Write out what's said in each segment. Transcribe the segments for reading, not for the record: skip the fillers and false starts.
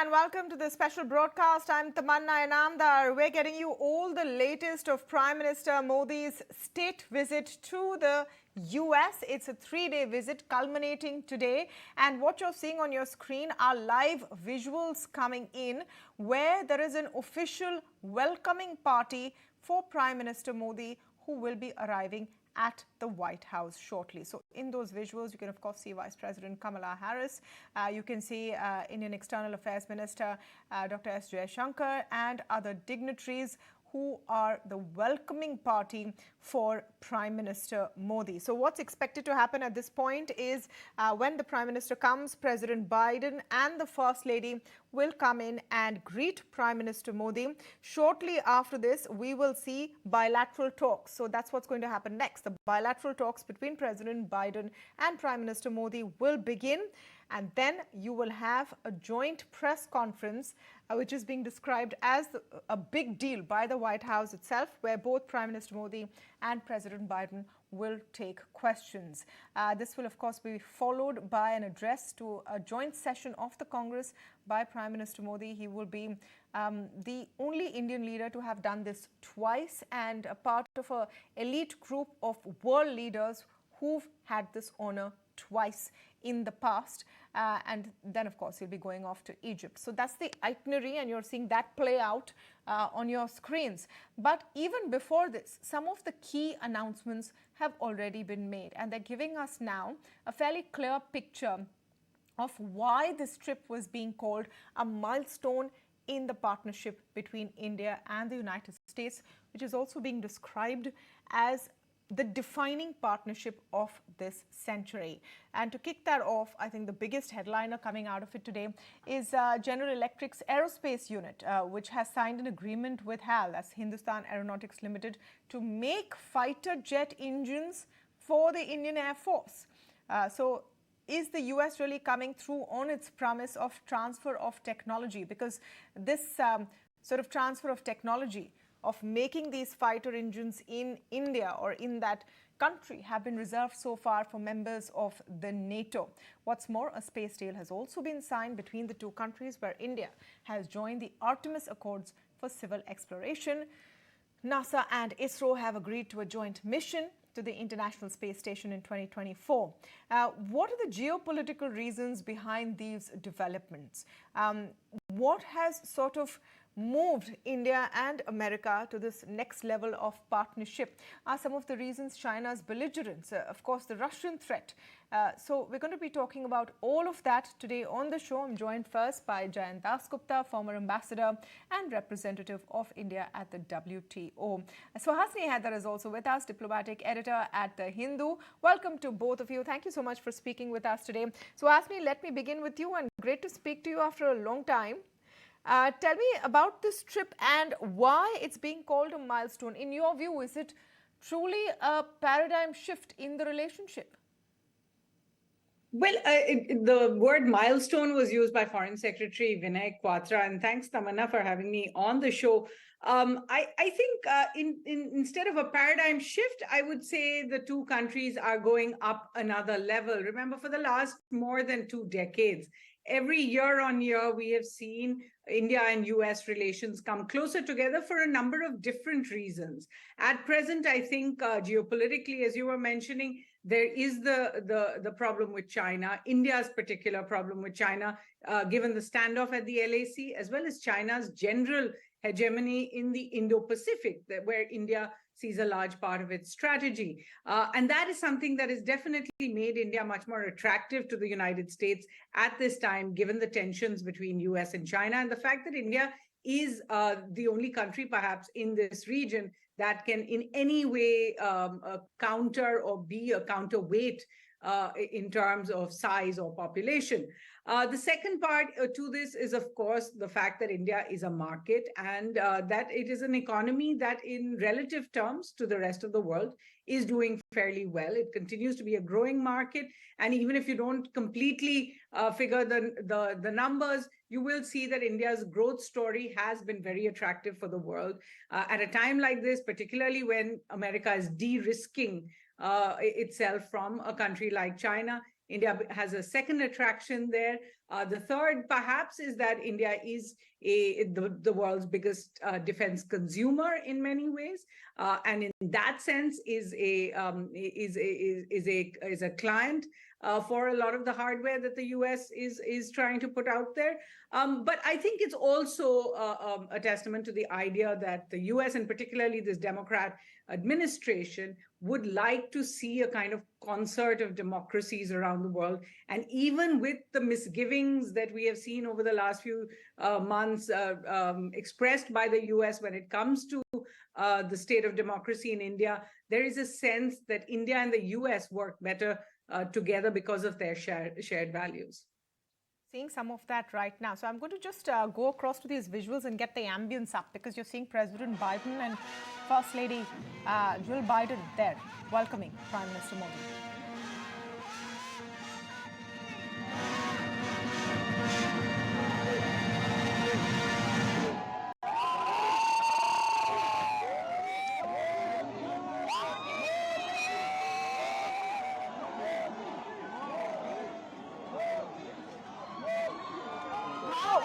and welcome to this special broadcast. I'm Tamanna Inamdar. We're getting you all the latest of Prime Minister Modi's state visit to the US. It's a 3-day visit culminating today. And what you're seeing on your screen are live visuals coming in where there is an official welcoming party for Prime Minister Modi who will be arriving at the White House shortly. So in those visuals, you can of course see Vice President Kamala Harris. You can see Indian External Affairs Minister Dr. S. Jaishankar and other dignitaries who are the welcoming party for Prime Minister Modi. So what's expected to happen at this point is when the Prime Minister comes, President Biden and the First Lady will come in and greet Prime Minister Modi. Shortly after this, we will see bilateral talks. So that's what's going to happen next. The bilateral talks between President Biden and Prime Minister Modi will begin. And then you will have a joint press conference, which is being described as a big deal by the White House itself, where both Prime Minister Modi and President Biden will take questions. This will, of course, be followed by an address to a joint session of the Congress by Prime Minister Modi. He will be the only Indian leader to have done this twice and a part of an elite group of world leaders who've had this honor twice in the past. And then, of course, he'll be going off to Egypt. So that's the itinerary, and you're seeing that play out on your screens. But even before this, some of the key announcements have already been made, and they're giving us now a fairly clear picture of why this trip was being called a milestone in the partnership between India and the United States, which is also being described as the defining partnership of this century. And to kick that off, I think the biggest headliner coming out of it today is General Electric's aerospace unit, which has signed an agreement with HAL, that's Hindustan Aeronautics Limited, to make fighter jet engines for the Indian Air Force. So is the US really coming through on its promise of transfer of technology? Because this sort of transfer of technology of making these fighter engines in India or in that country have been reserved so far for members of the NATO. What's more, a space deal has also been signed between the two countries where India has joined the Artemis Accords for civil exploration. NASA and ISRO have agreed to a joint mission to the International Space Station in 2024. What are the geopolitical reasons behind these developments? What has sort of moved India and America to this next level of partnership? Are some of the reasons China's belligerence, of course, the Russian threat? So we're going to be talking about all of that today on the show. I'm joined first by Jayant Dasgupta, former ambassador and representative of India at the WTO. Suhasini Haidar is also with us, diplomatic editor at The Hindu. Welcome to both of you. Thank you so much for speaking with us today. Suhasini, let me begin with you, and great to speak to you after a long time. Tell me about this trip and why it's being called a milestone. In your view, is it truly a paradigm shift in the relationship? Well, the word milestone was used by Foreign Secretary Vinay Quatra, and thanks, Tamanna, for having me on the show. I think instead of a paradigm shift, I would say the two countries are going up another level. Remember, for the last more than 2 decades, every year on year, we have seen India and US relations come closer together for a number of different reasons. At present, I think geopolitically, as you were mentioning, there is the problem with China, India's particular problem with China, given the standoff at the LAC, as well as China's general hegemony in the Indo-Pacific, where India sees a large part of its strategy. And that is something that has definitely made India much more attractive to the United States at this time, given the tensions between US and China, and the fact that India is the only country perhaps in this region that can in any way counter or be a counterweight in terms of size or population. The second part to this is, of course, the fact that India is a market and that it is an economy that in relative terms to the rest of the world is doing fairly well. It continues to be a growing market. And even if you don't completely figure the numbers, you will see that India's growth story has been very attractive for the world. At a time like this, particularly when America is de-risking itself from a country like China, India has a second attraction there. The third, perhaps, is that India is the world's biggest defense consumer in many ways, and in that sense is a client for a lot of the hardware that the US is trying to put out there. But I think it's also a testament to the idea that the US, and particularly this Democrat administration, would like to see a kind of concert of democracies around the world. And even with the misgivings that we have seen over the last few months expressed by the US when it comes to the state of democracy in India, there is a sense that India and the US work better together because of their shared values. Seeing some of that right now. So I'm going to just go across to these visuals and get the ambience up, because you're seeing President Biden and First Lady Jill Biden there welcoming Prime Minister Modi.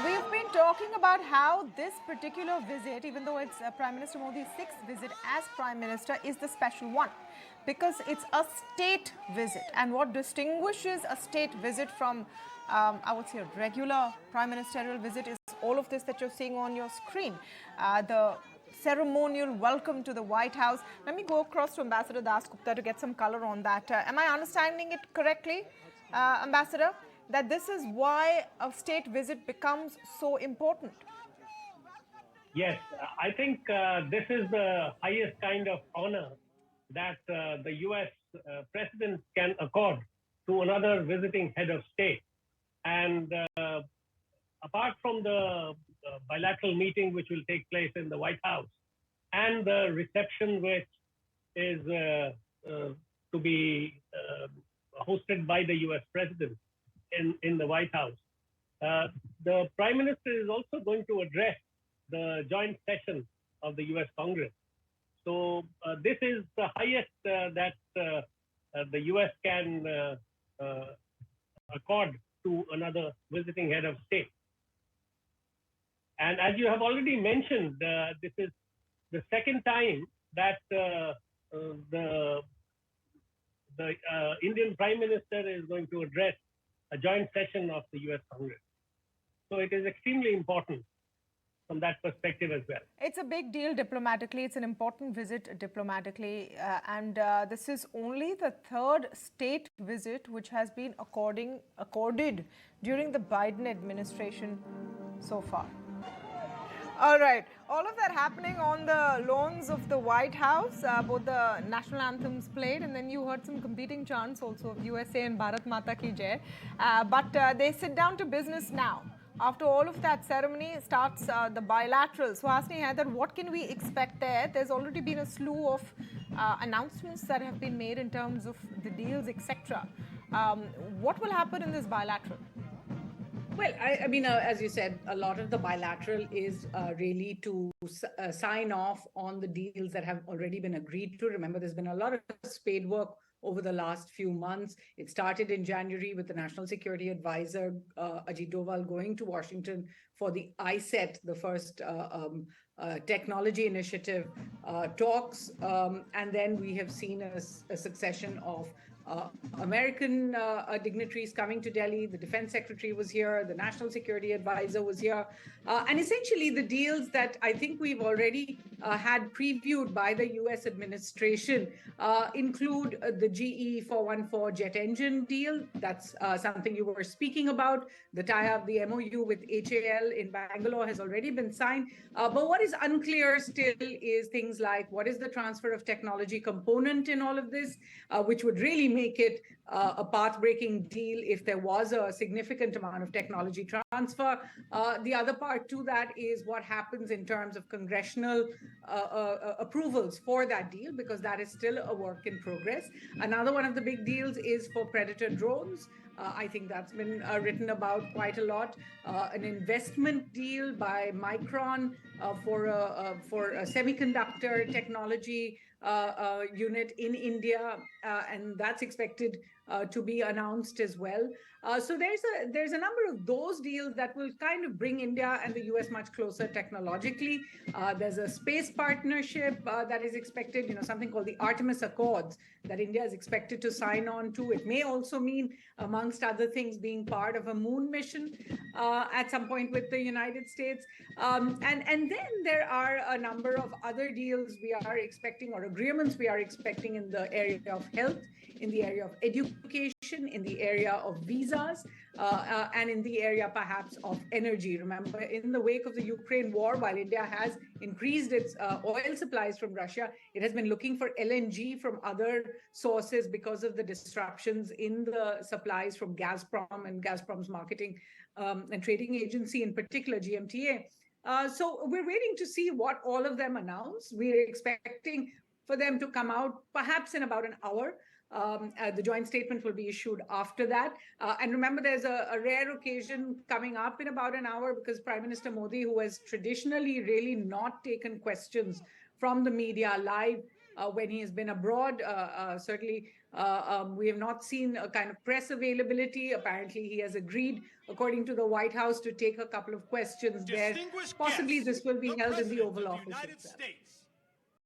We've been talking about how this particular visit, even though it's Prime Minister Modi's sixth visit as Prime Minister, is the special one because it's a state visit. And what distinguishes a state visit from, I would say, a regular prime ministerial visit is all of this that you're seeing on your screen. The ceremonial welcome to the White House. Let me go across to Ambassador Dasgupta to get some color on that. Am I understanding it correctly, Ambassador, that this is why a state visit becomes so important? Yes, I think this is the highest kind of honor that the US president can accord to another visiting head of state. And apart from the bilateral meeting which will take place in the White House and the reception which is to be hosted by the US president in the White House, the Prime Minister is also going to address the joint session of the US Congress. So this is the highest that the US can accord to another visiting head of state. And as you have already mentioned, this is the second time that the Indian Prime Minister is going to address a joint session of the US Congress. So it is extremely important from that perspective as well. It's a big deal diplomatically. It's an important visit diplomatically. And this is only the third state visit which has been accorded during the Biden administration so far. All right. All of that happening on the lawns of the White House. Both the national anthems played, and then you heard some competing chants also of USA and Bharat Mata Ki Jai. But they sit down to business now. After all of that ceremony starts the bilateral. Suhasini Haidar, what can we expect there? There's already been a slew of announcements that have been made in terms of the deals, etc. What will happen in this bilateral? Well, I mean, as you said, a lot of the bilateral is really to sign off on the deals that have already been agreed to. Remember, there's been a lot of spade work over the last few months. It started in January with the National Security Advisor, Ajit Doval, going to Washington for the ISET, the first technology initiative talks. And then we have seen a succession of American dignitaries coming to Delhi. The defense secretary was here. The national security advisor was here. And essentially the deals that I think we've already had previewed by the US administration include the GE 414 jet engine deal. That's something you were speaking about. The tie-up, the MOU with HAL in Bangalore has already been signed. But what is unclear still is things like what is the transfer of technology component in all of this, which would really make it a path-breaking deal if there was a significant amount of technology transfer. The other part to that is what happens in terms of congressional approvals for that deal, because that is still a work in progress. Another one of the big deals is for Predator drones. I think that's been written about quite a lot. An investment deal by Micron for a semiconductor technology unit in India, and that's expected to be announced as well. So there's a number of those deals that will kind of bring India and the US much closer technologically. There's a space partnership that is expected, something called the Artemis Accords that India is expected to sign on to. It may also mean, amongst other things, being part of a moon mission at some point with the United States. And then there are a number of other deals we are expecting, or agreements we are expecting, in the area of health, in the area of education, in the area of visas, and in the area perhaps of energy. Remember, in the wake of the Ukraine war, while India has increased its oil supplies from Russia, it has been looking for LNG from other sources because of the disruptions in the supplies from Gazprom and Gazprom's marketing and trading agency, in particular GMTA. So we're waiting to see what all of them announce. We're expecting for them to come out perhaps in about an hour. The joint statement will be issued after that. And remember, there's a rare occasion coming up in about an hour, because Prime Minister Modi, who has traditionally really not taken questions from the media live when he has been abroad, certainly we have not seen a kind of press availability. Apparently, he has agreed, according to the White House, to take a couple of questions there. Possibly this will be held in the Oval Office itself.